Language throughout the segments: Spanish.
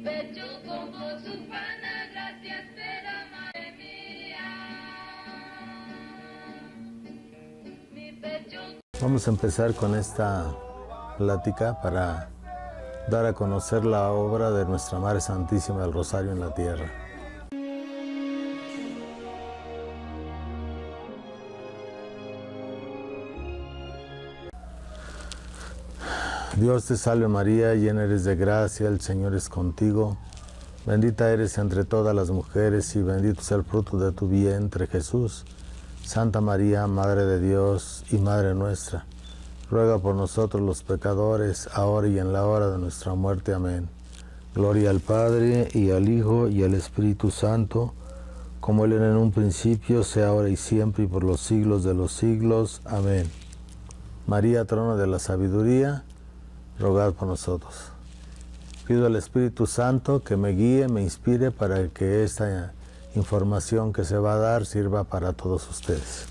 pecho como su pana, gracias espera, madre mía. Mi pecho. Vamos a empezar con esta plática para dar a conocer la obra de Nuestra Madre Santísima del Rosario en la Tierra. Dios te salve María, llena eres de gracia, el Señor es contigo. Bendita eres entre todas las mujeres y bendito es el fruto de tu vientre, Jesús. Santa María, Madre de Dios y Madre nuestra, ruega por nosotros los pecadores, ahora y en la hora de nuestra muerte. Amén. Gloria al Padre, y al Hijo, y al Espíritu Santo, como era en un principio, sea ahora y siempre, y por los siglos de los siglos. Amén. María, trono de la sabiduría, rogad por nosotros. Pido al Espíritu Santo que me guíe, me inspire para que esta información que se va a dar sirva para todos ustedes.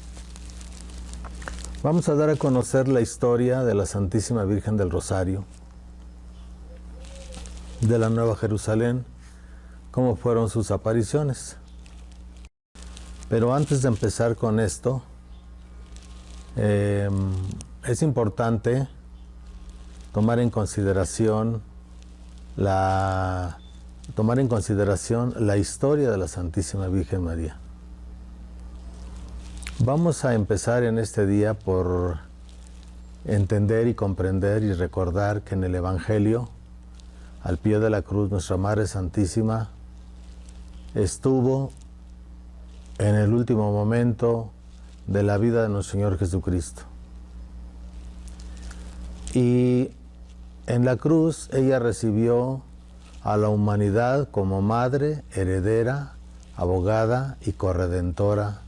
Vamos a dar a conocer la historia de la Santísima Virgen del Rosario, de la Nueva Jerusalén, cómo fueron sus apariciones. Pero antes de empezar con esto, es importante tomar en consideración la historia de la Santísima Virgen María. Vamos a empezar en este día por entender y comprender y recordar que en el Evangelio, al pie de la cruz, Nuestra Madre Santísima estuvo en el último momento de la vida de nuestro Señor Jesucristo. Y en la cruz ella recibió a la humanidad como madre, heredera, abogada y corredentora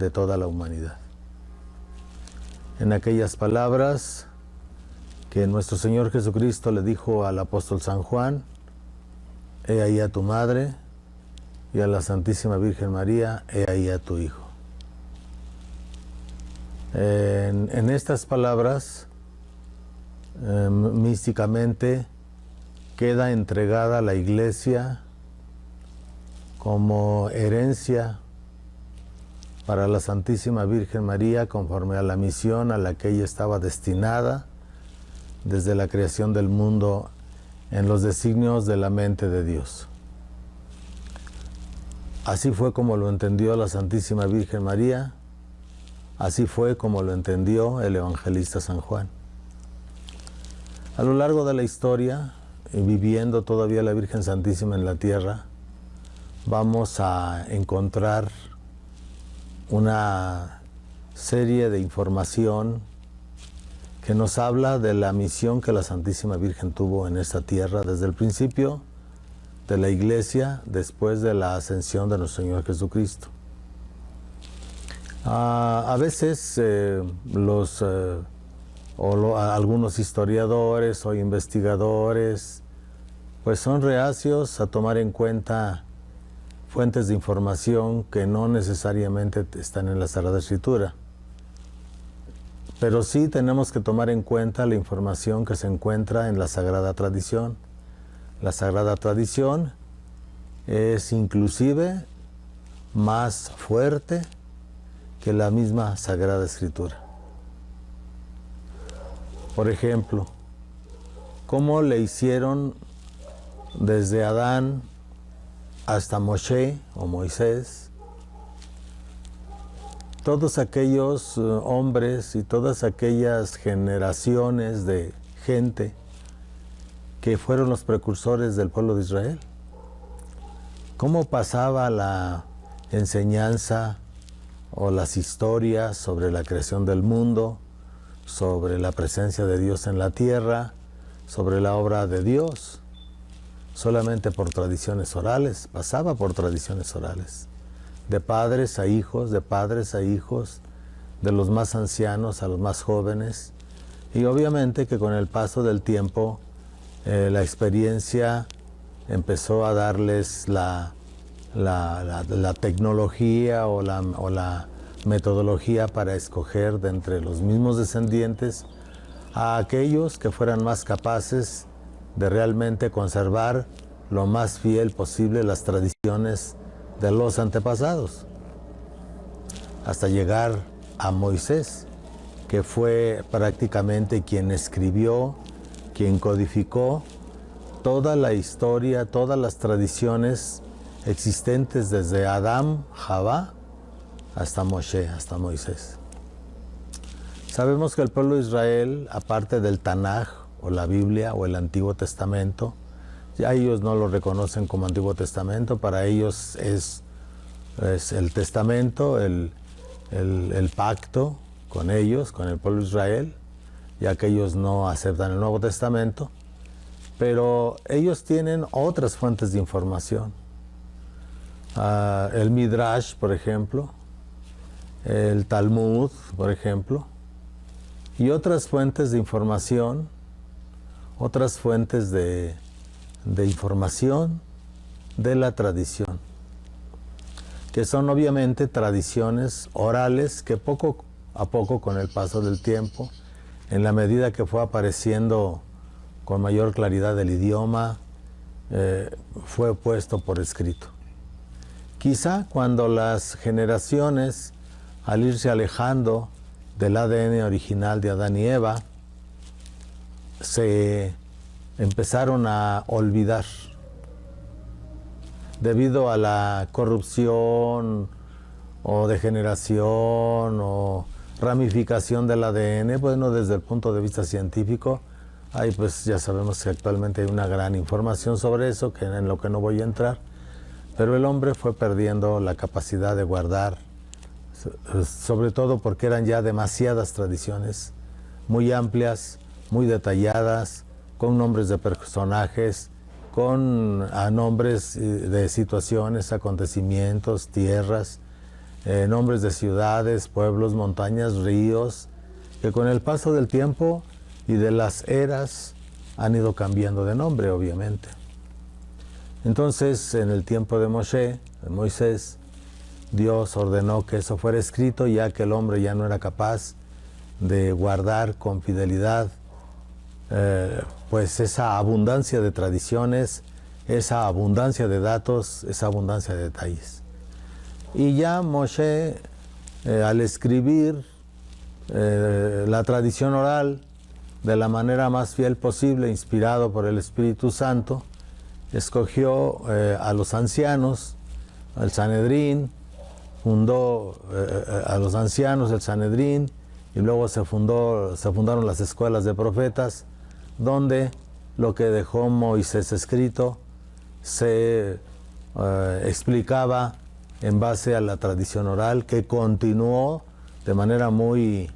de toda la humanidad. En aquellas palabras que nuestro Señor Jesucristo le dijo al apóstol San Juan: he ahí a tu madre, y a la Santísima Virgen María, he ahí a tu hijo. En estas palabras, místicamente, queda entregada a la Iglesia como herencia para la Santísima Virgen María, conforme a la misión a la que ella estaba destinada desde la creación del mundo en los designios de la mente de Dios. Así fue como lo entendió la Santísima Virgen María, así fue como lo entendió el evangelista San Juan. A lo largo de la historia, viviendo todavía la Virgen Santísima en la tierra, vamos a encontrar una serie de información que nos habla de la misión que la Santísima Virgen tuvo en esta tierra desde el principio de la Iglesia, después de la ascensión de nuestro Señor Jesucristo. A veces algunos historiadores o investigadores pues son reacios a tomar en cuenta fuentes de información que no necesariamente están en la Sagrada Escritura. Pero sí tenemos que tomar en cuenta la información que se encuentra en la Sagrada Tradición. La Sagrada Tradición es inclusive más fuerte que la misma Sagrada Escritura. Por ejemplo, cómo le hicieron desde Adán hasta Moshe o Moisés, todos aquellos hombres y todas aquellas generaciones de gente que fueron los precursores del pueblo de Israel. Cómo pasaba la enseñanza o las historias sobre la creación del mundo, sobre la presencia de Dios en la tierra, sobre la obra de Dios, solamente por tradiciones orales, pasaba por tradiciones orales, de padres a hijos, de padres a hijos, de los más ancianos a los más jóvenes, y obviamente que con el paso del tiempo la experiencia empezó a darles la tecnología o la metodología para escoger de entre los mismos descendientes a aquellos que fueran más capaces de realmente conservar lo más fiel posible las tradiciones de los antepasados, hasta llegar a Moisés, que fue prácticamente quien escribió, quien codificó toda la historia, todas las tradiciones existentes desde Adán, Javá, hasta Moshe, hasta Moisés. Sabemos que el pueblo de Israel, aparte del Tanaj, o la Biblia, o el Antiguo Testamento, ya ellos no lo reconocen como Antiguo Testamento, para ellos es el Testamento, el pacto con ellos, con el pueblo de Israel, ya que ellos no aceptan el Nuevo Testamento, pero ellos tienen otras fuentes de información. El Midrash, por ejemplo, el Talmud, por ejemplo, y otras fuentes de información, otras fuentes de información de la tradición, que son obviamente tradiciones orales que poco a poco, con el paso del tiempo, en la medida que fue apareciendo con mayor claridad el idioma, fue puesto por escrito. Quizá cuando las generaciones, al irse alejando del ADN original de Adán y Eva, se empezaron a olvidar debido a la corrupción o degeneración o ramificación del ADN. Bueno, desde el punto de vista científico, pues ya sabemos que actualmente hay una gran información sobre eso, que en lo que no voy a entrar, pero el hombre fue perdiendo la capacidad de guardar, sobre todo porque eran ya demasiadas tradiciones, muy amplias, muy detalladas, con nombres de personajes, con nombres de situaciones, acontecimientos, tierras, nombres de ciudades, pueblos, montañas, ríos, que con el paso del tiempo y de las eras han ido cambiando de nombre, obviamente. Entonces, en el tiempo de Moisés, Dios ordenó que eso fuera escrito, ya que el hombre ya no era capaz de guardar con fidelidad pues esa abundancia de tradiciones, esa abundancia de datos, esa abundancia de detalles. Y ya Moshe, al escribir la tradición oral de la manera más fiel posible, inspirado por el Espíritu Santo, escogió a los ancianos, al Sanedrín, fundó a los ancianos el Sanedrín, y luego se fundaron las escuelas de profetas, donde lo que dejó Moisés escrito se explicaba en base a la tradición oral, que continuó de manera muy,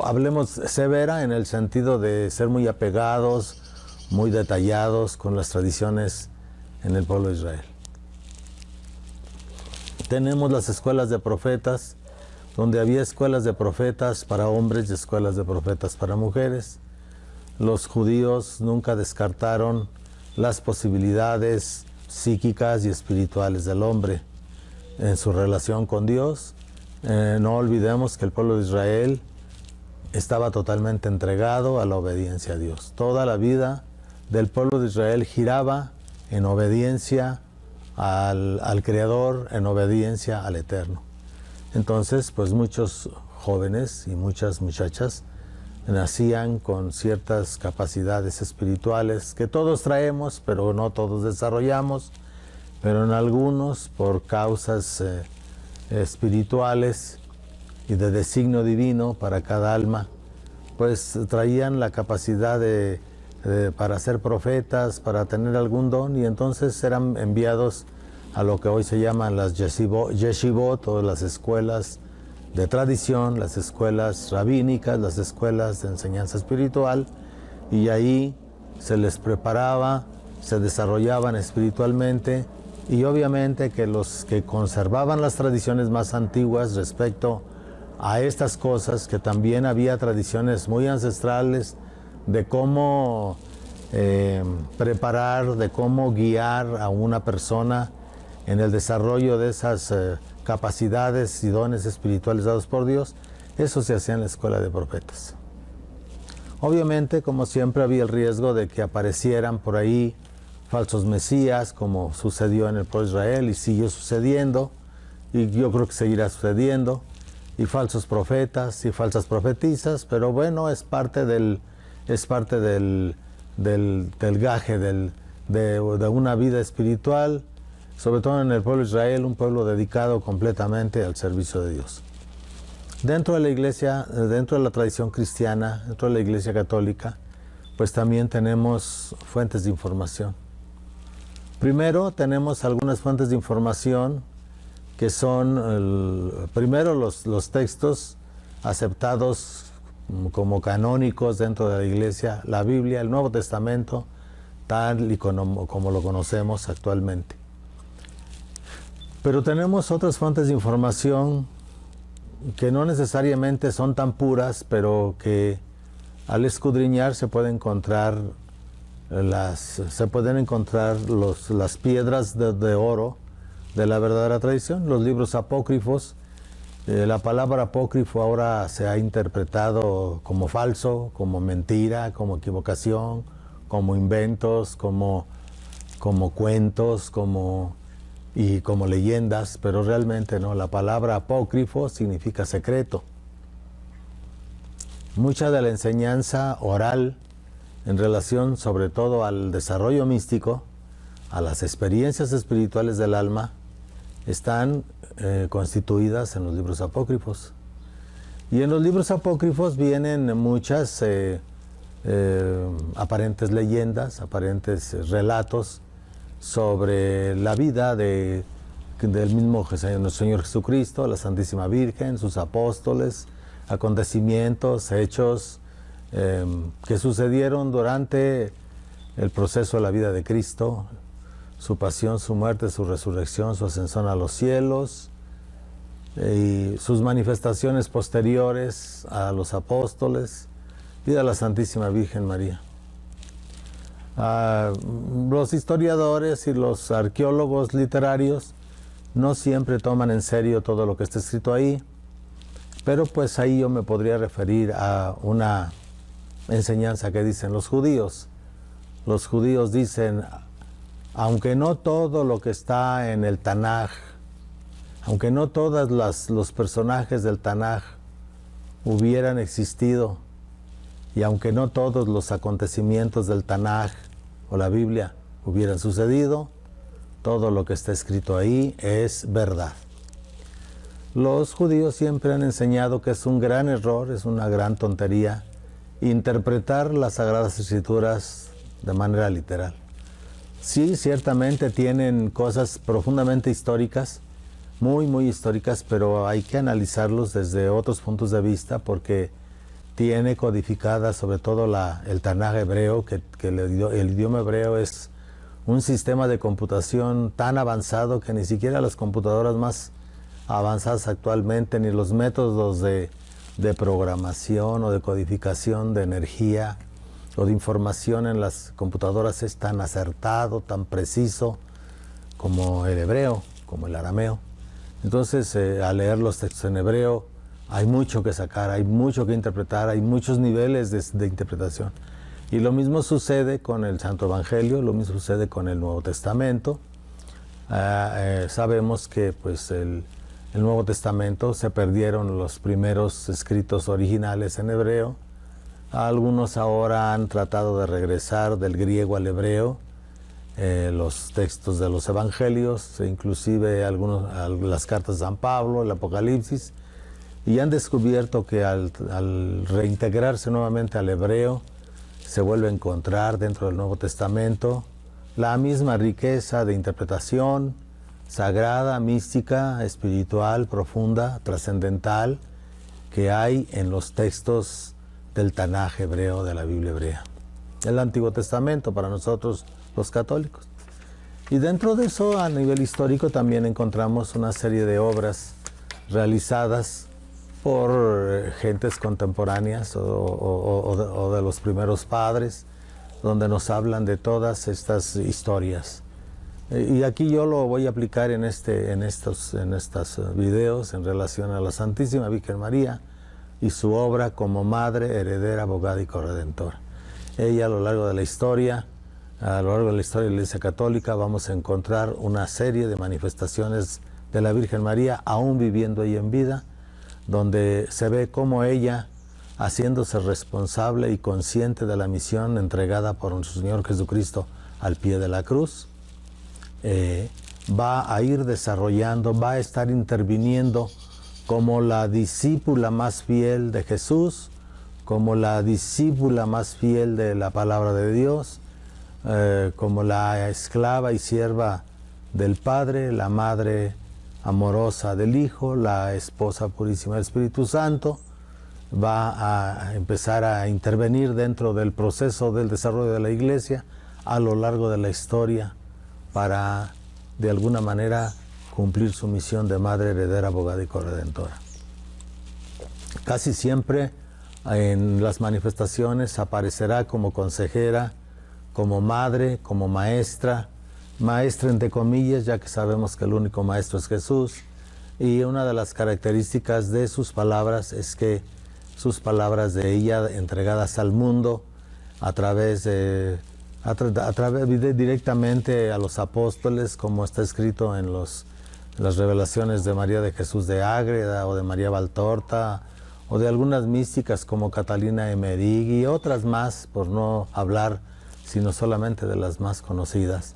hablemos severa, en el sentido de ser muy apegados, muy detallados con las tradiciones en el pueblo de Israel. Tenemos las escuelas de profetas, donde había escuelas de profetas para hombres y escuelas de profetas para mujeres. Los judíos nunca descartaron las posibilidades psíquicas y espirituales del hombre en su relación con Dios. No olvidemos que el pueblo de Israel estaba totalmente entregado a la obediencia a Dios. Toda la vida del pueblo de Israel giraba en obediencia al Creador, en obediencia al Eterno. Entonces, pues muchos jóvenes y muchas muchachas nacían con ciertas capacidades espirituales que todos traemos, pero no todos desarrollamos, pero en algunos, por causas espirituales y de designio divino para cada alma, pues traían la capacidad para ser profetas, para tener algún don, y entonces eran enviados a lo que hoy se llaman las yeshivot, o las escuelas de tradición, las escuelas rabínicas, las escuelas de enseñanza espiritual, y ahí se les preparaba, se desarrollaban espiritualmente, y obviamente que los que conservaban las tradiciones más antiguas respecto a estas cosas, que también había tradiciones muy ancestrales de cómo preparar, de cómo guiar a una persona en el desarrollo de esas capacidades y dones espirituales dados por Dios, eso se hacía en la escuela de profetas. Obviamente, como siempre, había el riesgo de que aparecieran por ahí falsos mesías, como sucedió en el pueblo de Israel y siguió sucediendo, y yo creo que seguirá sucediendo, y falsos profetas y falsas profetisas, pero bueno, es parte del gaje de una vida espiritual, sobre todo en el pueblo de Israel, un pueblo dedicado completamente al servicio de Dios. Dentro de la iglesia, dentro de la tradición cristiana, dentro de la iglesia católica, pues también tenemos fuentes de información. Primero tenemos algunas fuentes de información que son, primero los textos aceptados como canónicos dentro de la iglesia, la Biblia, el Nuevo Testamento, tal y como lo conocemos actualmente. Pero tenemos otras fuentes de información que no necesariamente son tan puras, pero que al escudriñar se pueden encontrar las piedras de oro de la verdadera tradición, los libros apócrifos. La palabra apócrifo ahora se ha interpretado como falso, como mentira, como equivocación, como inventos, como cuentos, como leyendas, pero realmente no. La palabra apócrifo significa secreto. Mucha de la enseñanza oral en relación sobre todo al desarrollo místico, a las experiencias espirituales del alma, están constituidas en los libros apócrifos. Y en los libros apócrifos vienen muchas aparentes leyendas, aparentes relatos sobre la vida del mismo Señor Jesucristo, la Santísima Virgen, sus apóstoles, acontecimientos, hechos que sucedieron durante el proceso de la vida de Cristo, su pasión, su muerte, su resurrección, su ascensión a los cielos y sus manifestaciones posteriores a los apóstoles y a la Santísima Virgen María. Los historiadores y los arqueólogos literarios no siempre toman en serio todo lo que está escrito ahí, pero pues ahí yo me podría referir a una enseñanza que dicen los judíos. Los judíos dicen, aunque no todo lo que está en el Tanaj, aunque no todos los personajes del Tanaj hubieran existido, y aunque no todos los acontecimientos del Tanaj o la Biblia hubieran sucedido, todo lo que está escrito ahí es verdad. Los judíos siempre han enseñado que es un gran error, es una gran tontería, interpretar las Sagradas Escrituras de manera literal. Sí, ciertamente tienen cosas profundamente históricas, muy históricas, pero hay que analizarlos desde otros puntos de vista porque tiene codificada sobre todo el Tanaj hebreo, que el idioma hebreo es un sistema de computación tan avanzado que ni siquiera las computadoras más avanzadas actualmente, ni los métodos de programación o de codificación de energía o de información en las computadoras es tan acertado, tan preciso como el hebreo, como el arameo. Entonces, al leer los textos en hebreo, hay mucho que sacar, hay mucho que interpretar, hay muchos niveles de interpretación. Y lo mismo sucede con el Santo Evangelio, lo mismo sucede con el Nuevo Testamento. Sabemos que pues, el Nuevo Testamento se perdieron los primeros escritos originales en hebreo. Algunos ahora han tratado de regresar del griego al hebreo los textos de los evangelios, inclusive las cartas de San Pablo, el Apocalipsis, y han descubierto que al reintegrarse nuevamente al hebreo se vuelve a encontrar dentro del Nuevo Testamento la misma riqueza de interpretación sagrada, mística, espiritual, profunda, trascendental que hay en los textos del Tanaj hebreo, de la Biblia hebrea, el Antiguo Testamento para nosotros los católicos. Y dentro de eso, a nivel histórico, también encontramos una serie de obras realizadas por gentes contemporáneas o de los primeros padres, donde nos hablan de todas estas historias. Y aquí yo lo voy a aplicar en estos videos en relación a la Santísima Virgen María y su obra como madre, heredera, abogada y corredentora. Ella a lo largo de la historia de la Iglesia Católica vamos a encontrar una serie de manifestaciones de la Virgen María, aún viviendo ella en vida, donde se ve cómo ella, haciéndose responsable y consciente de la misión entregada por nuestro Señor Jesucristo al pie de la cruz, va a ir desarrollando, va a estar interviniendo como la discípula más fiel de Jesús, como la discípula más fiel de la palabra de Dios, como la esclava y sierva del Padre, la madre amorosa del Hijo, la esposa purísima del Espíritu Santo. Va a empezar a intervenir dentro del proceso del desarrollo de la Iglesia a lo largo de la historia para, de alguna manera, cumplir su misión de madre, heredera, abogada y corredentora. Casi siempre en las manifestaciones aparecerá como consejera, como madre, como maestra entre comillas, ya que sabemos que el único maestro es Jesús, y una de las características de sus palabras es que sus palabras de ella entregadas al mundo directamente a los apóstoles, como está escrito en las revelaciones de María de Jesús de Ágreda o de María Valtorta, o de algunas místicas como Catalina Emmerich y otras más, por no hablar sino solamente de las más conocidas.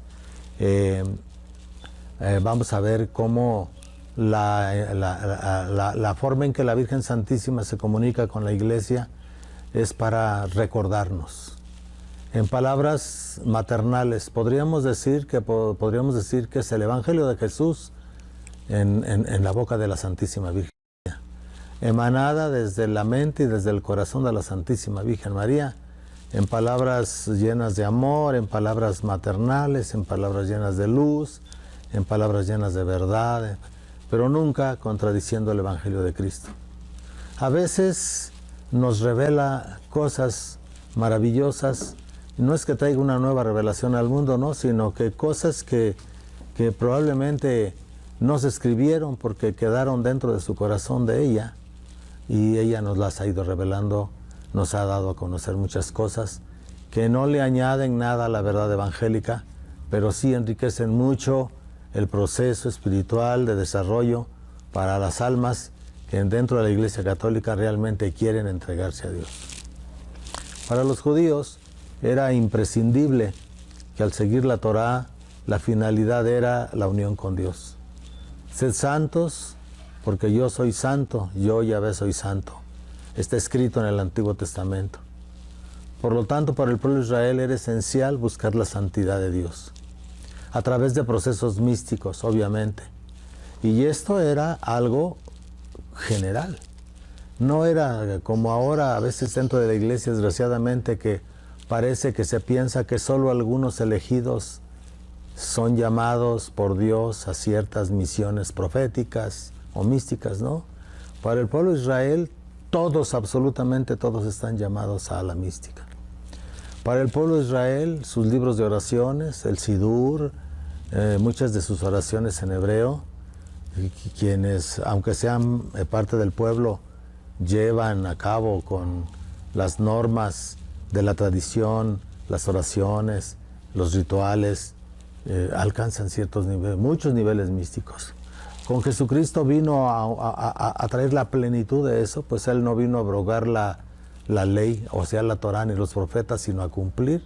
Vamos a ver cómo la forma en que la Virgen Santísima se comunica con la Iglesia es para recordarnos. En palabras maternales, podríamos decir que es el Evangelio de Jesús en la boca de la Santísima Virgen María, emanada desde la mente y desde el corazón de la Santísima Virgen María, en palabras llenas de amor, en palabras maternales, en palabras llenas de luz, en palabras llenas de verdad, pero nunca contradiciendo el Evangelio de Cristo. A veces nos revela cosas maravillosas, y no es que traiga una nueva revelación al mundo, no, sino que cosas que probablemente no se escribieron porque quedaron dentro de su corazón de ella, y ella nos las ha ido revelando. Nos ha dado a conocer muchas cosas que no le añaden nada a la verdad evangélica, pero sí enriquecen mucho el proceso espiritual de desarrollo para las almas que dentro de la Iglesia Católica realmente quieren entregarse a Dios. Para los judíos era imprescindible que al seguir la Torá, la finalidad era la unión con Dios. Sed santos, porque yo soy santo, yo Yahvé soy santo. Está escrito en el Antiguo Testamento. Por lo tanto, para el pueblo de Israel era esencial buscar la santidad de Dios, a través de procesos místicos, obviamente. Y esto era algo general. No era como ahora, a veces dentro de la Iglesia, desgraciadamente, que parece que se piensa que solo algunos elegidos son llamados por Dios a ciertas misiones proféticas o místicas, ¿no? Para el pueblo de Israel, todos, absolutamente todos, están llamados a la mística. Para el pueblo de Israel, sus libros de oraciones, el Sidur, muchas de sus oraciones en hebreo, quienes, aunque sean parte del pueblo, llevan a cabo con las normas de la tradición, las oraciones, los rituales, alcanzan ciertos niveles, muchos niveles místicos. Con Jesucristo vino a traer la plenitud de eso, pues Él no vino a abrogar la ley, o sea, la Torá ni los profetas, sino a cumplir.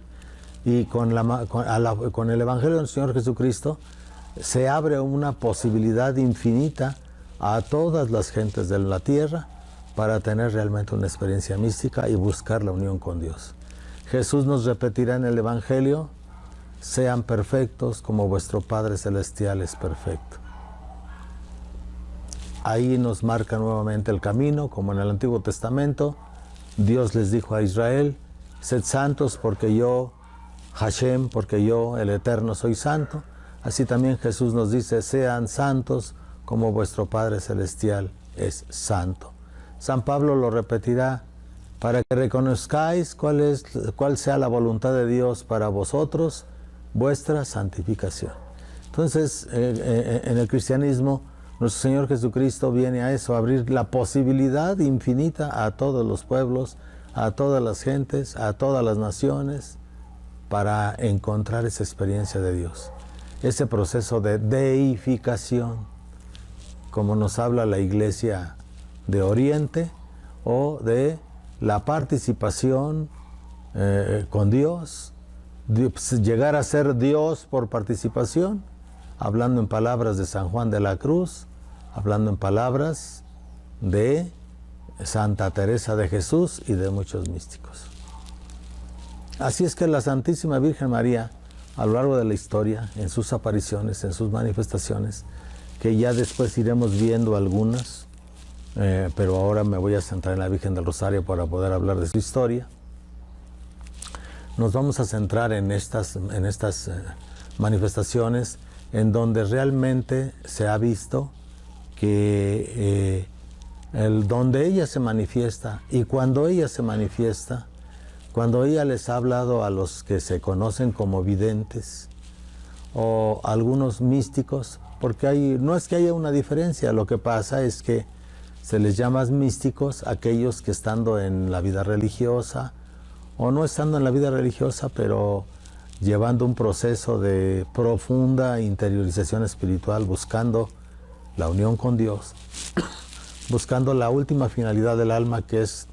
Y con el Evangelio del Señor Jesucristo se abre una posibilidad infinita a todas las gentes de la tierra para tener realmente una experiencia mística y buscar la unión con Dios. Jesús nos repetirá en el Evangelio: sean perfectos como vuestro Padre Celestial es perfecto. Ahí nos marca nuevamente el camino, como en el Antiguo Testamento. Dios les dijo a Israel: sed santos porque yo, Hashem, porque yo, el Eterno, soy santo. Así también Jesús nos dice: sean santos como vuestro Padre Celestial es santo. San Pablo lo repetirá: para que reconozcáis cuál sea la voluntad de Dios para vosotros, vuestra santificación. Entonces, en el cristianismo, Nuestro Señor Jesucristo viene a eso, a abrir la posibilidad infinita a todos los pueblos, a todas las gentes, a todas las naciones, para encontrar esa experiencia de Dios. Ese proceso de deificación, como nos habla la Iglesia de Oriente, o de la participación con Dios, llegar a ser Dios por participación, hablando en palabras de San Juan de la Cruz, hablando en palabras de Santa Teresa de Jesús y de muchos místicos. Así es que la Santísima Virgen María, a lo largo de la historia, en sus apariciones, en sus manifestaciones, que ya después iremos viendo algunas, pero ahora me voy a centrar en la Virgen del Rosario para poder hablar de su historia. Nos vamos a centrar en estas manifestaciones en donde realmente se ha visto que donde ella se manifiesta y cuando ella se manifiesta, cuando ella les ha hablado a los que se conocen como videntes o algunos místicos, porque no es que haya una diferencia, lo que pasa es que se les llama místicos aquellos que estando en la vida religiosa o no estando en la vida religiosa, pero llevando un proceso de profunda interiorización espiritual, buscando la unión con Dios, buscando la última finalidad del alma, que es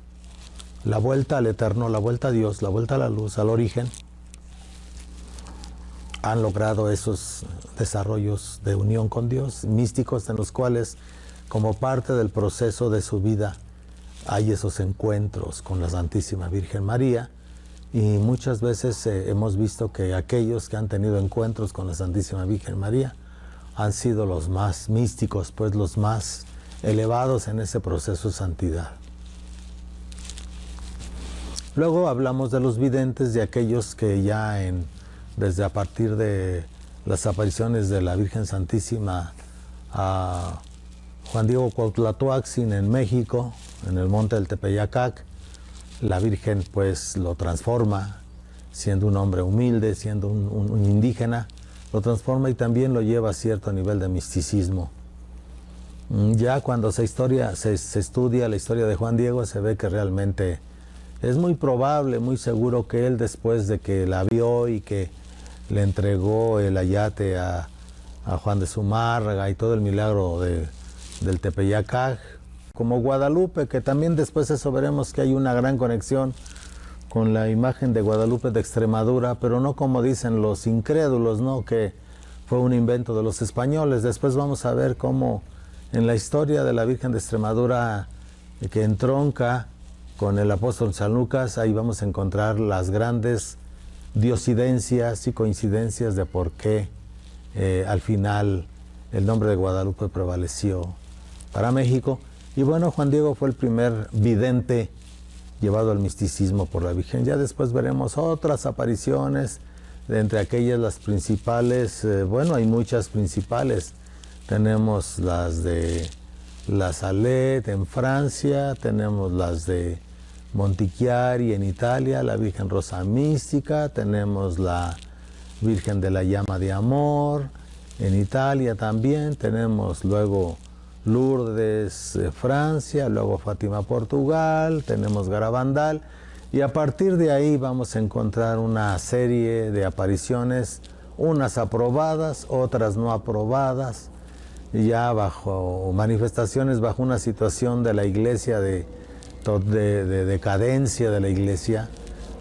la vuelta al eterno, la vuelta a Dios, la vuelta a la luz, al origen. Han logrado esos desarrollos de unión con Dios, místicos, en los cuales, como parte del proceso de su vida, hay esos encuentros con la Santísima Virgen María, y muchas veces hemos visto que aquellos que han tenido encuentros con la Santísima Virgen María han sido los más místicos, pues los más elevados en ese proceso de santidad. Luego hablamos de los videntes, de aquellos que ya desde a partir de las apariciones de la Virgen Santísima a Juan Diego Cuauhtlatoaxin en México, en el monte del Tepeyacac, la Virgen pues lo transforma, siendo un hombre humilde, siendo un indígena, lo transforma y también lo lleva a cierto nivel de misticismo. Ya cuando se estudia la historia de Juan Diego, se ve que realmente es muy probable, muy seguro que él, después de que la vio y que le entregó el ayate a Juan de Zumárraga y todo el milagro del Tepeyacac, como Guadalupe, que también después eso veremos que hay una gran conexión con la imagen de Guadalupe de Extremadura, pero no como dicen los incrédulos, ¿no?, que fue un invento de los españoles. Después vamos a ver cómo en la historia de la Virgen de Extremadura, que entronca con el apóstol San Lucas, ahí vamos a encontrar las grandes diosidencias y coincidencias de por qué al final el nombre de Guadalupe prevaleció para México. Y bueno, Juan Diego fue el primer vidente llevado al misticismo por la Virgen. Ya después veremos otras apariciones, de entre aquellas las principales, bueno, hay muchas principales. Tenemos las de La Salette en Francia, tenemos las de Montichiari en Italia, la Virgen Rosa Mística, tenemos la Virgen de la Llama de Amor en Italia también, tenemos luego Lourdes, Francia, luego Fátima, Portugal, tenemos Garabandal, y a partir de ahí vamos a encontrar una serie de apariciones, unas aprobadas, otras no aprobadas, ya bajo manifestaciones, bajo una situación de la Iglesia de decadencia de la Iglesia,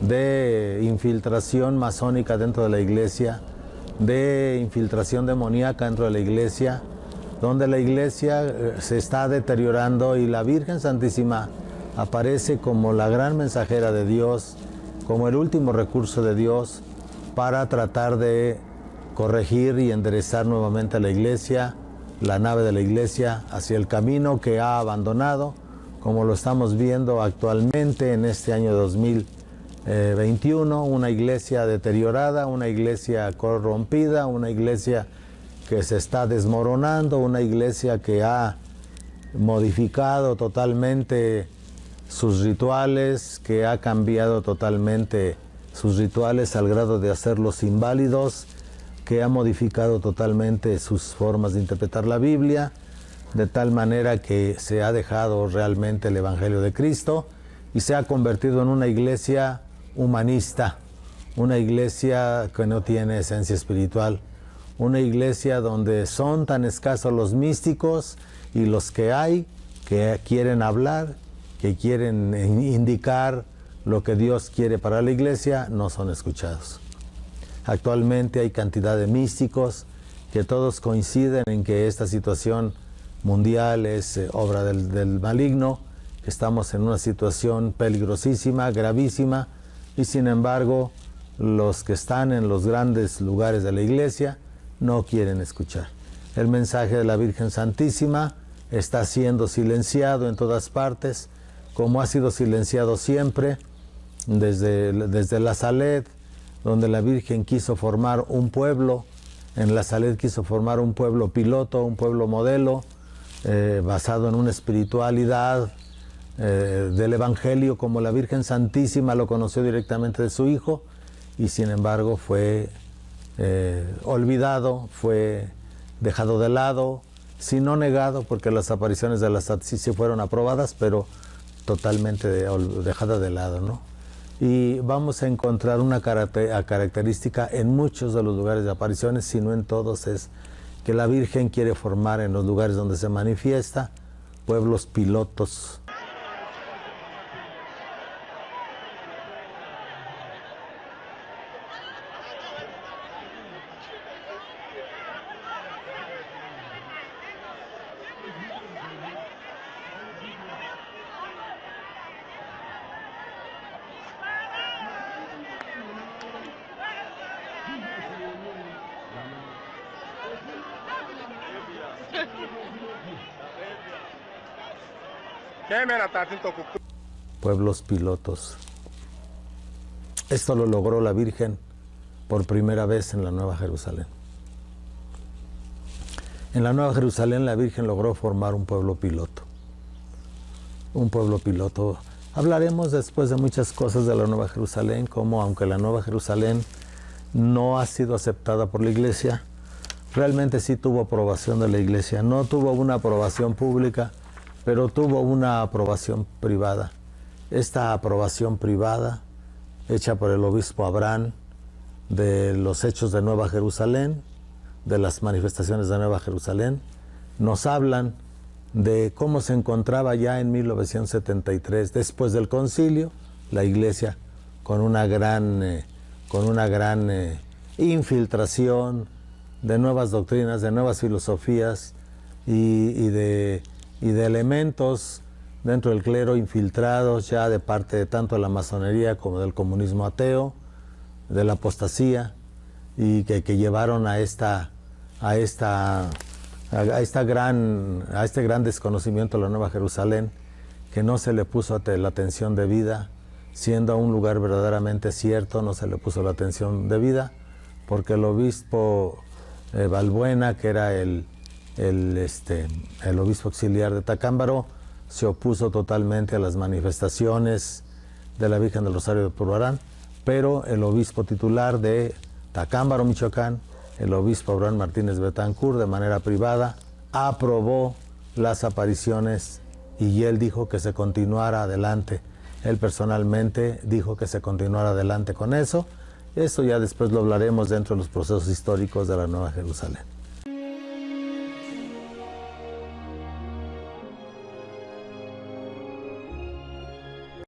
de infiltración masónica dentro de la Iglesia, de infiltración demoníaca dentro de la Iglesia, donde la Iglesia se está deteriorando y la Virgen Santísima aparece como la gran mensajera de Dios, como el último recurso de Dios para tratar de corregir y enderezar nuevamente a la Iglesia, la nave de la Iglesia, hacia el camino que ha abandonado, como lo estamos viendo actualmente en este año 2021, una Iglesia deteriorada, una Iglesia corrompida, una Iglesia que se está desmoronando, una Iglesia que ha modificado totalmente sus rituales, que ha cambiado totalmente sus rituales al grado de hacerlos inválidos, que ha modificado totalmente sus formas de interpretar la Biblia, de tal manera que se ha dejado realmente el Evangelio de Cristo y se ha convertido en una iglesia humanista, una iglesia que no tiene esencia espiritual, una iglesia donde son tan escasos los místicos y los que hay que quieren hablar, que quieren indicar lo que Dios quiere para la iglesia, no son escuchados. Actualmente hay cantidad de místicos que todos coinciden en que esta situación mundial es obra del maligno, que estamos en una situación peligrosísima, gravísima, y sin embargo los que están en los grandes lugares de la iglesia no quieren escuchar. El mensaje de la Virgen Santísima está siendo silenciado en todas partes, como ha sido silenciado siempre, desde la Salet, donde la Virgen quiso formar un pueblo. En la Salet quiso formar un pueblo piloto, un pueblo modelo, basado en una espiritualidad del Evangelio, como la Virgen Santísima lo conoció directamente de su Hijo, y sin embargo fue olvidado, fue dejado de lado, si no negado, porque las apariciones de la SAT sí fueron aprobadas, pero totalmente dejada de lado, ¿no? Y vamos a encontrar una característica en muchos de los lugares de apariciones, si no en todos, es que la Virgen quiere formar en los lugares donde se manifiesta pueblos pilotos. Pueblos pilotos. Esto lo logró la Virgen por primera vez en la Nueva Jerusalén. En la Nueva Jerusalén la Virgen logró formar un pueblo piloto. Un pueblo piloto. Hablaremos después de muchas cosas de la Nueva Jerusalén, como aunque la Nueva Jerusalén no ha sido aceptada por la Iglesia, realmente sí tuvo aprobación de la Iglesia. No tuvo una aprobación pública, pero tuvo una aprobación privada. Esta aprobación privada, hecha por el obispo Abraham, de los hechos de Nueva Jerusalén, de las manifestaciones de Nueva Jerusalén, nos hablan de cómo se encontraba ya en 1973, después del concilio, la Iglesia con una gran infiltración de nuevas doctrinas, de nuevas filosofías y de elementos dentro del clero infiltrados ya de parte de tanto de la masonería como del comunismo ateo, de la apostasía, y que llevaron a este gran desconocimiento de la Nueva Jerusalén, que no se le puso la atención debida, siendo un lugar verdaderamente cierto, no se le puso la atención debida, porque el obispo Balbuena, que era el obispo auxiliar de Tacámbaro, se opuso totalmente a las manifestaciones de la Virgen del Rosario de Purbarán, pero el obispo titular de Tacámbaro, Michoacán, el obispo Abraham Martínez Betancourt, de manera privada, aprobó las apariciones y él dijo que se continuara adelante. Él personalmente dijo que se continuara adelante con eso. Eso ya después lo hablaremos dentro de los procesos históricos de la Nueva Jerusalén.